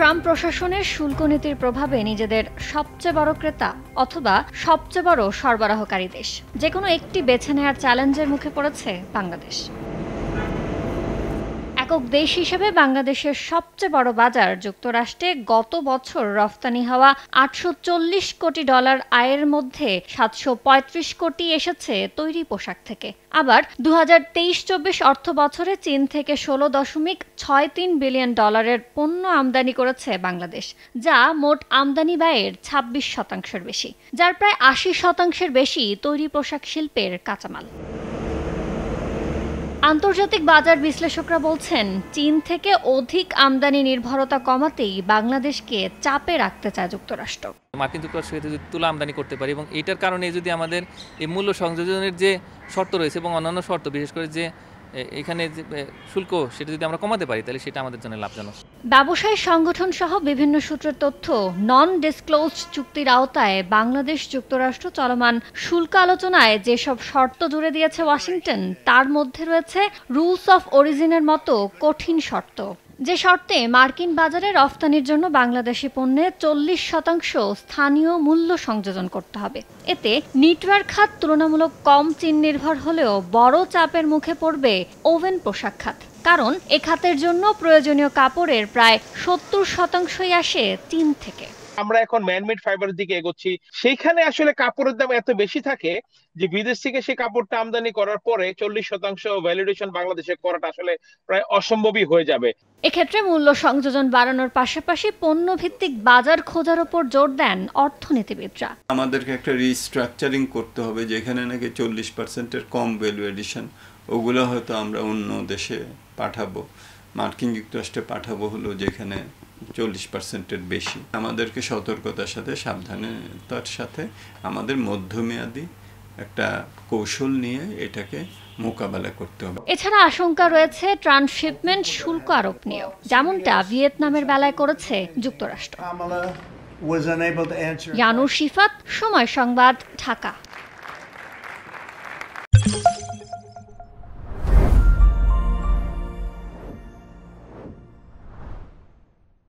Trump প্রশাসনের শুল্ক নীতির প্রভাবে নিজেদের সবচেয়ে বড় ক্রেতা অথবা সবচেয়ে বড় সরবরাহকারী দেশ যেকোনো একটি বেছে নেওয়ার চ্যালেঞ্জের মুখে পড়েছে বাংলাদেশ। একক দেশ হিসেবে বাংলাদেশের সবচেয়ে বড় বাজার যুক্তরাষ্ট্রে গত বছর রফতানি হওয়া $840 কোটি আয়ের মধ্যে 735 কোটি এসেছে তৈরি পোশাক থেকে। আবার 2023-24 অর্থ বছরে চীন থেকে $16.63 বিলিয়ন পণ্য আমদানি করেছে বাংলাদেশ, যা মোট আমদানি ব্যয়ের 26% বেশি, যার প্রায় 80% বেশি তৈরি পোশাক শিল্পের কাঁচামাল। আন্তর্জাতিক বাজার বিশ্লেষকরা বলছেন, চীন থেকে অধিক আমদানি নির্ভরতা কমাতেই বাংলাদেশকে চাপে রাখতে চায় যুক্তরাষ্ট্র। মার্কিন যুক্তরাষ্ট্র যদি তুলা আমদানি করতে পারি এবং এটার কারণে যদি আমাদের এই মূল্য সংযোজনের যে শর্ত রয়েছে এবং অন্যান্য শর্ত, বিশেষ করে যে এখানে যে শুল্ক, সেটা যদি আমরা কমাতে পারি তাহলে সেটা আমাদের জন্য লাভজনক। ব্যবসায়ী সংগঠন সহ বিভিন্ন সূত্রের তথ্য, নন ডিসক্লোজড চুক্তির আওতায় বাংলাদেশ যুক্তরাষ্ট্র চলমান শুল্ক আলোচনায় যেসব শর্ত জুড়ে দিয়েছে ওয়াশিংটন, তার মধ্যে রয়েছে রুলস অফ অরিজিনের মতো কঠিন শর্ত, যে শর্তে মার্কিন বাজারে রফতানির জন্য বাংলাদেশি পণ্যে 40% স্থানীয় মূল্য সংযোজন করতে হবে। এতে নিটওয়্যার খাত তুলনামূলক কম চীন নির্ভর হলেও বড় চাপের মুখে পড়বে ওভেন পোশাক খাত, কারণ এ খাতের জন্য প্রয়োজনীয় কাপড়ের প্রায় 70%ই আসে চীন থেকে। আমরা এখন ম্যানমেড ফাইবারের দিকে এগোচ্ছি, সেইখানে আসলে কাপড়ের দাম এত বেশি থাকে যে বিদেশ থেকে সেই কাপড়টা আমদানি করার পরে 40% ভ্যালিডেশন বাংলাদেশে করাটা আসলে প্রায় অসম্ভবই হয়ে যাবে। এক্ষেত্রে মূল্য সংযোজন বাড়ানোর পাশাপাশি পণ্য ভিত্তিক বাজার খোঁজার উপর জোর দেন অর্থনীতিবিদরা। আমাদেরকে একটা রিস্ট্রাকচারিং করতে হবে, যেখানে নাকি 40%-এর কম ভ্যালু এডিশন, ওগুলো হয়তো আমরা অন্য দেশে পাঠাবো, মার্কিন যুক্তরাষ্ট্রে পাঠাবো হলো যেখানে 40%-এর বেশি। আমাদেরকে সতর্কতার সাথে, সাবধানতার সাথে আমাদের মধ্যমেয়াদী একটা কৌশল নিয়ে এটাকে মোকাবেলা করতে হবে। এছাড়া আশঙ্কা রয়েছে ট্রান্সশিপমেন্ট শুল্ক আরোপ নিয়েও, যেমনটা ভিয়েতনামের বেলায় করেছে যুক্তরাষ্ট্র। ইয়ানুর শিফাত, সময় সংবাদ, ঢাকা।